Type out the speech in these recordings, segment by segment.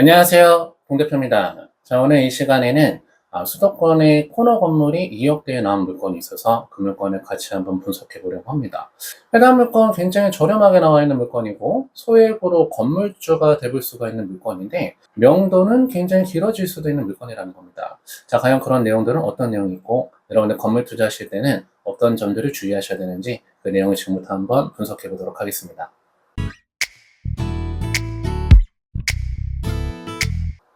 안녕하세요. 공 대표입니다. 자, 오늘 이 시간에는 수도권의 코너 건물이 2억대에 나온 물건이 있어서 그 물건을 같이 한번 분석해 보려고 합니다. 해당 물건 굉장히 저렴하게 나와 있는 물건이고 소액으로 건물주가 돼볼 수가 있는 물건인데 명도는 굉장히 길어질 수도 있는 물건이라는 겁니다. 자, 과연 그런 내용들은 어떤 내용이 있고 여러분들 건물 투자하실 때는 어떤 점들을 주의하셔야 되는지 그 내용을 지금부터 한번 분석해 보도록 하겠습니다.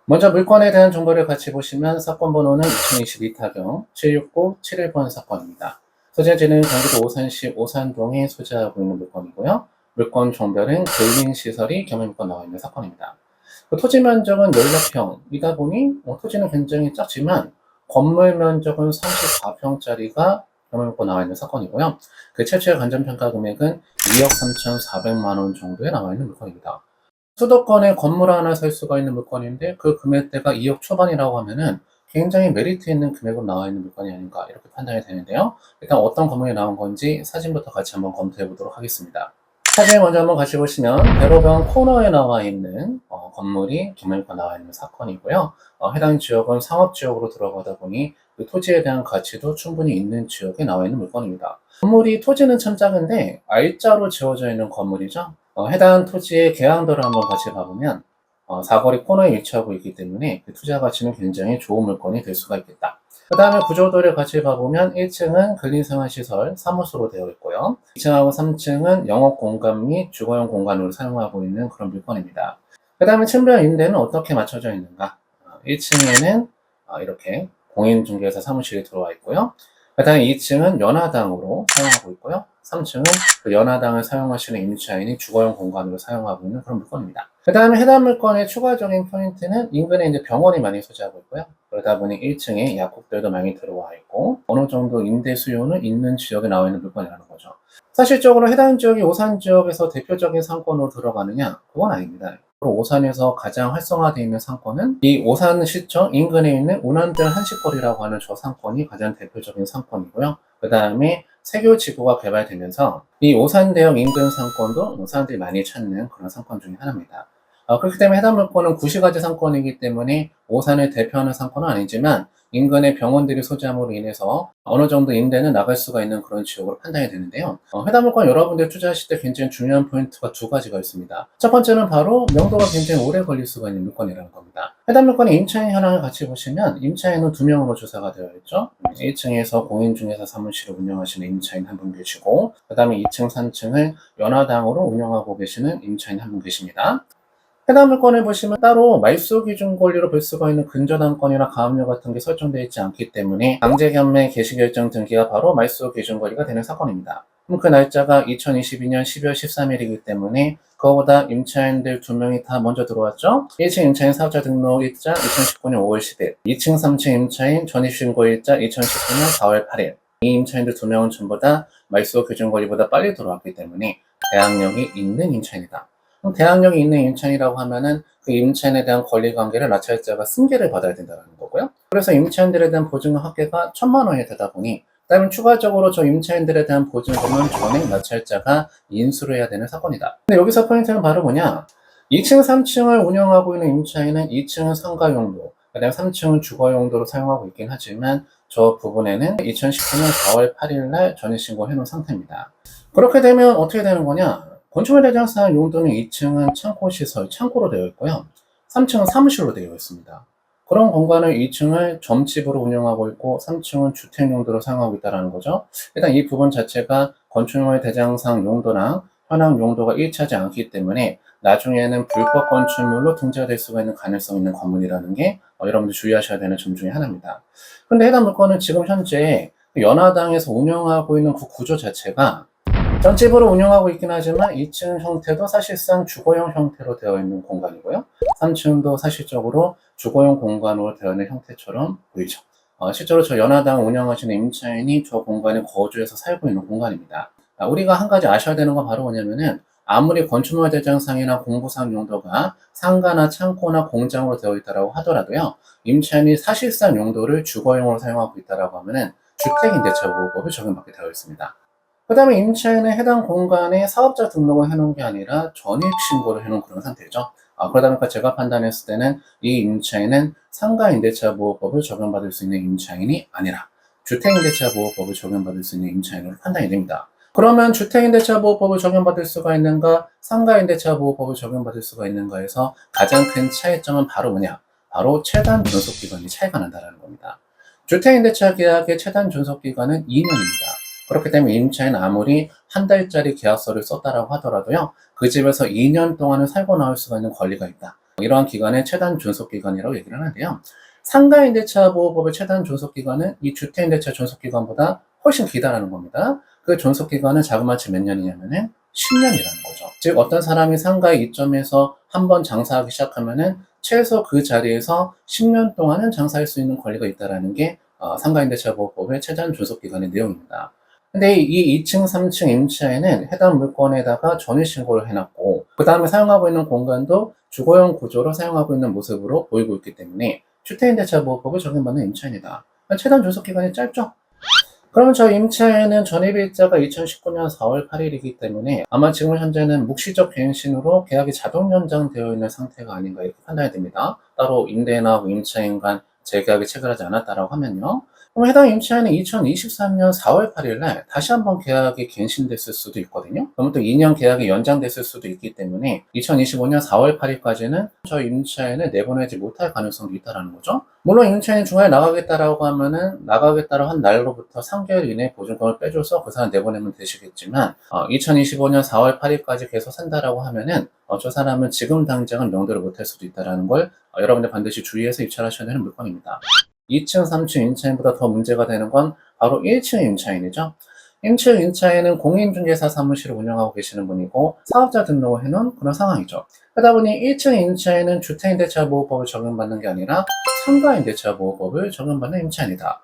먼저 물건에 대한 정보를 같이 보시면 사건 번호는 2022 타경 76971번 사건입니다. 소재지는 경기도 오산시 오산동에 소재하고 있는 물건이고요. 물건 종별은 근린시설이 겸용권 나와 있는 사건입니다. 그 토지 면적은 16평이다 보니 토지는 굉장히 작지만 건물 면적은 34평짜리가 겸용권 나와 있는 사건이고요. 그 최초의 관전평가 금액은 2억 3,400만 원 정도에 나와 있는 물건입니다. 수도권에 건물 하나 살 수가 있는 물건인데 그 금액대가 2억 초반이라고 하면은 굉장히 메리트 있는 금액으로 나와 있는 물건이 아닌가 이렇게 판단이 되는데요. 일단 어떤 건물이 나온 건지 사진부터 같이 한번 검토해 보도록 하겠습니다. 사진 먼저 한번 같이 보시면 대로변 코너에 나와 있는 건물이 김물과 나와 있는 사건이고요. 해당 지역은 상업지역으로 들어가다 보니 그 토지에 대한 가치도 충분히 있는 지역에 나와 있는 물건입니다. 건물이 토지는 참 작은데 R자로 지어져 있는 건물이죠. 해당 토지의 계양도를 한번 같이 봐보면 사거리 코너에 위치하고 있기 때문에 그 투자 가치는 굉장히 좋은 물건이 될 수가 있겠다. 그 다음에 구조도를 같이 봐보면 1층은 근린생활시설 사무소로 되어 있고요. 2층하고 3층은 영업 공간 및 주거용 공간으로 사용하고 있는 그런 물건입니다. 그 다음에 층별 임대는 어떻게 맞춰져 있는가? 1층에는 이렇게 공인중개사 사무실이 들어와 있고요. 그 다음에 2층은 연화당으로 사용하고 있고요. 3층은 그 연화당을 사용하시는 임차인이 주거용 공간으로 사용하고 있는 그런 물건입니다. 그 다음에 해당 물건의 추가적인 포인트는 인근에 이제 병원이 많이 소재하고 있고요. 그러다 보니 1층에 약국들도 많이 들어와 있고 어느 정도 임대 수요는 있는 지역에 나와 있는 물건이라는 거죠. 사실적으로 해당 지역이 오산 지역에서 대표적인 상권으로 들어가느냐? 그건 아닙니다. 오산에서 가장 활성화되어 있는 상권은 이 오산시청 인근에 있는 운한들 한식거리라고 하는 저 상권이 가장 대표적인 상권이고요. 그 다음에 세교지구가 개발되면서 이 오산대역 인근 상권도 사람들이 많이 찾는 그런 상권 중에 하나입니다. 그렇기 때문에 해당 물건은 구시가지 상권이기 때문에 오산을 대표하는 상권은 아니지만 인근의 병원들이 소재함으로 인해서 어느 정도 임대는 나갈 수가 있는 그런 지역으로 판단이 되는데요. 해당 물건 여러분들 투자하실 때 굉장히 중요한 포인트가 두 가지가 있습니다. 첫 번째는 바로 명도가 굉장히 오래 걸릴 수가 있는 물건이라는 겁니다. 해당 물건의 임차인 현황을 같이 보시면 임차인은 두 명으로 조사가 되어 있죠. 1층에서 공인중개사 사무실을 운영하시는 임차인 한 분 계시고 그 다음에 2층, 3층을 연화당으로 운영하고 계시는 임차인 한 분 계십니다. 해당 물건을 보시면 따로 말소 기준 권리로 볼 수가 있는 근저당권이나 가압류 같은 게 설정되어 있지 않기 때문에 강제견매 개시결정 등기가 바로 말소 기준 권리가 되는 사건입니다. 그럼 그 날짜가 2022년 12월 13일이기 때문에 그거보다 임차인들 두 명이 다 먼저 들어왔죠. 1층 임차인 사업자 등록 일자 2019년 5월 10일, 2층, 3층 임차인 전입신고 일자 2019년 4월 8일. 이 임차인들 두 명은 전부 다 말소 기준 권리보다 빨리 들어왔기 때문에 대항력이 있는 임차인이다. 그럼 대항력이 있는 임차인이라고 하면은 그 임차인에 대한 권리관계를 낙찰자가 승계를 받아야 된다는 거고요. 그래서 임차인들에 대한 보증금 합계가 1,000만 원이 되다 보니 그다음에 추가적으로 저 임차인들에 대한 보증금은 전액 낙찰자가 인수를 해야 되는 사건이다. 근데 여기서 포인트는 바로 뭐냐? 2층, 3층을 운영하고 있는 임차인은 2층은 상가용도, 그다음에 3층은 주거용도로 사용하고 있긴 하지만 저 부분에는 2019년 4월 8일 날 전입신고 해놓은 상태입니다. 그렇게 되면 어떻게 되는 거냐? 건축물 대장상 용도는 2층은 창고시설, 창고로 되어 있고요. 3층은 사무실로 되어 있습니다. 그런 공간을 2층을 점집으로 운영하고 있고 3층은 주택 용도로 사용하고 있다는 거죠. 일단 이 부분 자체가 건축물 대장상 용도랑 현황 용도가 일치하지 않기 때문에 나중에는 불법 건축물로 등재될 수가 있는 가능성 있는 건물이라는 게 여러분들 주의하셔야 되는 점 중에 하나입니다. 근데 해당 물건은 지금 현재 연화당에서 운영하고 있는 그 구조 자체가 전집으로 운영하고 있긴 하지만 2층 형태도 사실상 주거용 형태로 되어 있는 공간이고요. 3층도 사실적으로 주거용 공간으로 되어 있는 형태처럼 보이죠. 실제로 저 연화당 운영하시는 임차인이 저 공간에 거주해서 살고 있는 공간입니다. 우리가 한 가지 아셔야 되는 건 바로 뭐냐면은 아무리 건축물 대장상이나 공부상 용도가 상가나 창고나 공장으로 되어 있다고 하더라도요. 임차인이 사실상 용도를 주거용으로 사용하고 있다고 하면은 주택임대차보호법을 적용받게 되어 있습니다. 그 다음에 임차인은 해당 공간에 사업자 등록을 해놓은 게 아니라 전입신고를 해놓은 그런 상태죠. 그러다 보니까 제가 판단했을 때는 이 임차인은 상가임대차보호법을 적용받을 수 있는 임차인이 아니라 주택임대차보호법을 적용받을 수 있는 임차인으로 판단이 됩니다. 그러면 주택임대차보호법을 적용받을 수가 있는가, 상가임대차보호법을 적용받을 수가 있는가에서 가장 큰 차이점은 바로 뭐냐? 바로 최단 존속기간이 차이가 난다는 겁니다. 주택임대차 계약의 최단 존속기간은 2년입니다. 그렇기 때문에 임차인 아무리 한 달짜리 계약서를 썼다라고 하더라도요, 그 집에서 2년 동안은 살고 나올 수가 있는 권리가 있다. 이러한 기간의 최단 존속기간이라고 얘기를 하는데요. 상가임대차 보호법의 최단 존속기간은 이 주택임대차 존속기간보다 훨씬 길다라는 겁니다. 그 존속기간은 자그마치 몇 년이냐면은 10년이라는 거죠. 즉 어떤 사람이 상가에 입점해서 한번 장사하기 시작하면은 최소 그 자리에서 10년 동안은 장사할 수 있는 권리가 있다라는 게 상가임대차 보호법의 최단 존속기간의 내용입니다. 근데 이 2층, 3층 임차인은 해당 물건에다가 전입신고를 해놨고, 그 다음에 사용하고 있는 공간도 주거용 구조로 사용하고 있는 모습으로 보이고 있기 때문에 주택임대차보호법을 적용받는 임차인이다. 최단 존속기간이 짧죠? 그러면 저 임차인은 전입일자가 2019년 4월 8일이기 때문에 아마 지금 현재는 묵시적 갱신으로 계약이 자동 연장되어 있는 상태가 아닌가 이렇게 판단이 됩니다. 따로 임대인하고 임차인 간 재계약이 체결하지 않았다라고 하면요. 그럼 해당 임차인은 2023년 4월 8일 날 다시 한번 계약이 갱신됐을 수도 있거든요. 그러면 또 2년 계약이 연장됐을 수도 있기 때문에 2025년 4월 8일까지는 저 임차인을 내보내지 못할 가능성도 있다는 거죠. 물론 임차인이 중간에 나가겠다라고 하면은 나가겠다라고 한 날로부터 3개월 이내 보증금을 빼줘서 그 사람 내보내면 되시겠지만 2025년 4월 8일까지 계속 산다라고 하면은 저 사람은 지금 당장은 명도를 못할 수도 있다는 걸 여러분들 반드시 주의해서 입찰하셔야 되는 물건입니다. 2층, 3층 임차인보다 더 문제가 되는 건 바로 1층 임차인이죠. 1층 임차인은 공인중개사 사무실을 운영하고 계시는 분이고 사업자 등록을 해놓은 그런 상황이죠. 그러다 보니 1층 임차인은 주택임대차보호법을 적용받는 게 아니라 상가임대차보호법을 적용받는 임차인이다.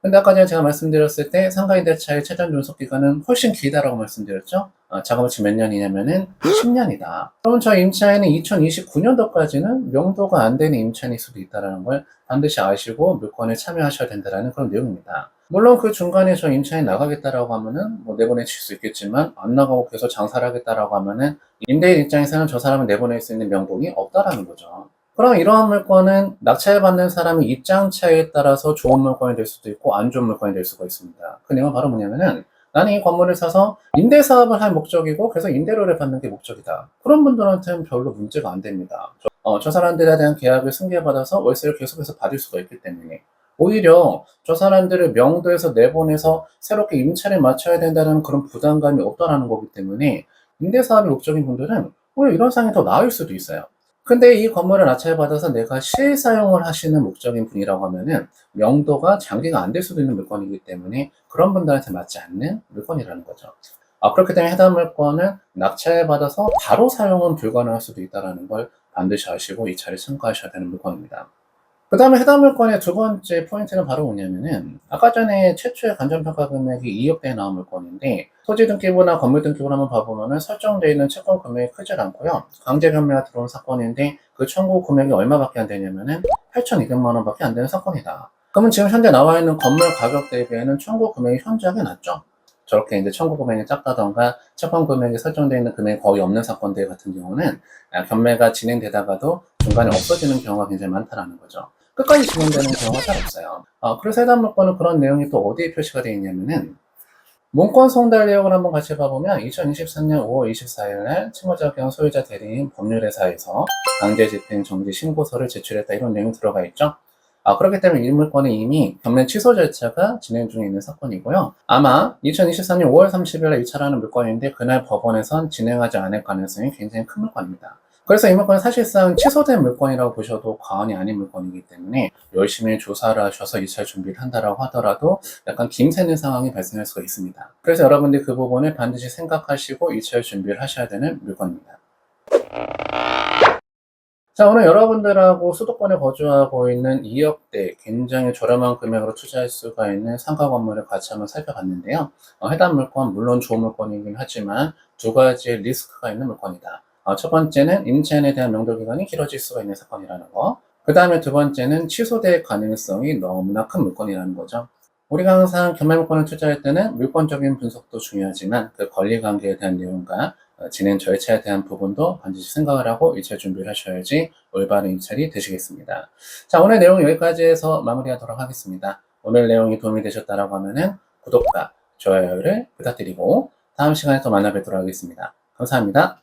근데 아까 전에 제가 말씀드렸을 때 상가임대차의 최단 존속기간은 훨씬 길다라고 말씀드렸죠. 자그마치 몇 년이냐면은 10년이다. 그럼 저 임차인은 2029년도까지는 명도가 안 되는 임차인일 수도 있다는 걸 반드시 아시고 물건에 참여하셔야 된다는 그런 내용입니다. 물론 그 중간에 저 임차인 나가겠다라고 하면은 뭐 내보내실 수 있겠지만 안 나가고 계속 장사를 하겠다라고 하면은 임대인 입장에서는 저 사람을 내보낼 수 있는 명분이 없다라는 거죠. 그럼 이러한 물건은 낙찰받는 사람의 입장 차이에 따라서 좋은 물건이 될 수도 있고 안 좋은 물건이 될 수가 있습니다. 그 내용은 바로 뭐냐면은 나는 이 건물을 사서 임대 사업을 할 목적이고 그래서 임대료를 받는 게 목적이다. 그런 분들한테는 별로 문제가 안 됩니다. 저 사람들에 대한 계약을 승계받아서 월세를 계속해서 받을 수가 있기 때문에 오히려 저 사람들을 명도에서 내보내서 새롭게 임차를 맞춰야 된다는 그런 부담감이 없다라는 거기 때문에 임대 사업이 목적인 분들은 오히려 이런 상황이 더 나을 수도 있어요. 근데 이 건물을 낙찰받아서 내가 실사용을 하시는 목적인 분이라고 하면은 명도가 장기가 안 될 수도 있는 물건이기 때문에 그런 분들한테 맞지 않는 물건이라는 거죠. 그렇기 때문에 해당 물건은 낙찰받아서 바로 사용은 불가능할 수도 있다는 걸 반드시 아시고 이 차를 참고하셔야 되는 물건입니다. 그 다음에 해당 물건의 두 번째 포인트는 바로 뭐냐면은 아까 전에 최초의 간접평가 금액이 2억대에 나온 물건인데 토지 등기부나 건물 등기부를 한번 봐보면은 설정되어 있는 채권 금액이 크질 않고요. 강제 변매가 들어온 사건인데 그 청구 금액이 얼마밖에 안 되냐면은 8,200만 원밖에 안 되는 사건이다. 그러면 지금 현재 나와 있는 건물 가격 대비에는 청구 금액이 현저하게 낮죠. 저렇게 이제 청구 금액이 작다던가 채권 금액이 설정되어 있는 금액이 거의 없는 사건들 같은 경우는 경매가 진행되다가도 중간에 없어지는 경우가 굉장히 많다라는 거죠. 끝까지 진행되는 경우가 잘 없어요. 그래서 해당 물건은 그런 내용이 또 어디에 표시가 되어 있냐면은 문건 송달 내역을 한번 같이 봐보면 2023년 5월 24일날 채무자경 소유자 대리인 법률회사에서 강제집행 정지 신고서를 제출했다 이런 내용이 들어가 있죠. 그렇기 때문에 이 물건은 이미 경매 취소 절차가 진행 중에 있는 사건이고요. 아마 2023년 5월 30일에 입찰하는 물건인데 그날 법원에선 진행하지 않을 가능성이 굉장히 큰 물건입니다. 그래서 이 물건은 사실상 취소된 물건이라고 보셔도 과언이 아닌 물건이기 때문에 열심히 조사를 하셔서 입찰 준비를 한다라고 하더라도 약간 김새는 상황이 발생할 수가 있습니다. 그래서 여러분들이 그 부분을 반드시 생각하시고 입찰 준비를 하셔야 되는 물건입니다. 자, 오늘 여러분들하고 수도권에 거주하고 있는 2억대 굉장히 저렴한 금액으로 투자할 수가 있는 상가 건물을 같이 한번 살펴봤는데요. 해당 물건 물론 좋은 물건이긴 하지만 두 가지의 리스크가 있는 물건이다. 첫 번째는 임차인에 대한 명도 기간이 길어질 수가 있는 사건이라는 거. 그 다음에 두 번째는 취소될 가능성이 너무나 큰 물건이라는 거죠. 우리가 항상 경매물건을 투자할 때는 물권적인 분석도 중요하지만 그 권리관계에 대한 내용과 진행 절차에 대한 부분도 반드시 생각을 하고 입찰 준비를 하셔야지 올바른 입찰이 되시겠습니다. 자, 오늘 내용 여기까지 해서 마무리하도록 하겠습니다. 오늘 내용이 도움이 되셨다라고 하면은 구독과 좋아요를 부탁드리고 다음 시간에 또 만나 뵙도록 하겠습니다. 감사합니다.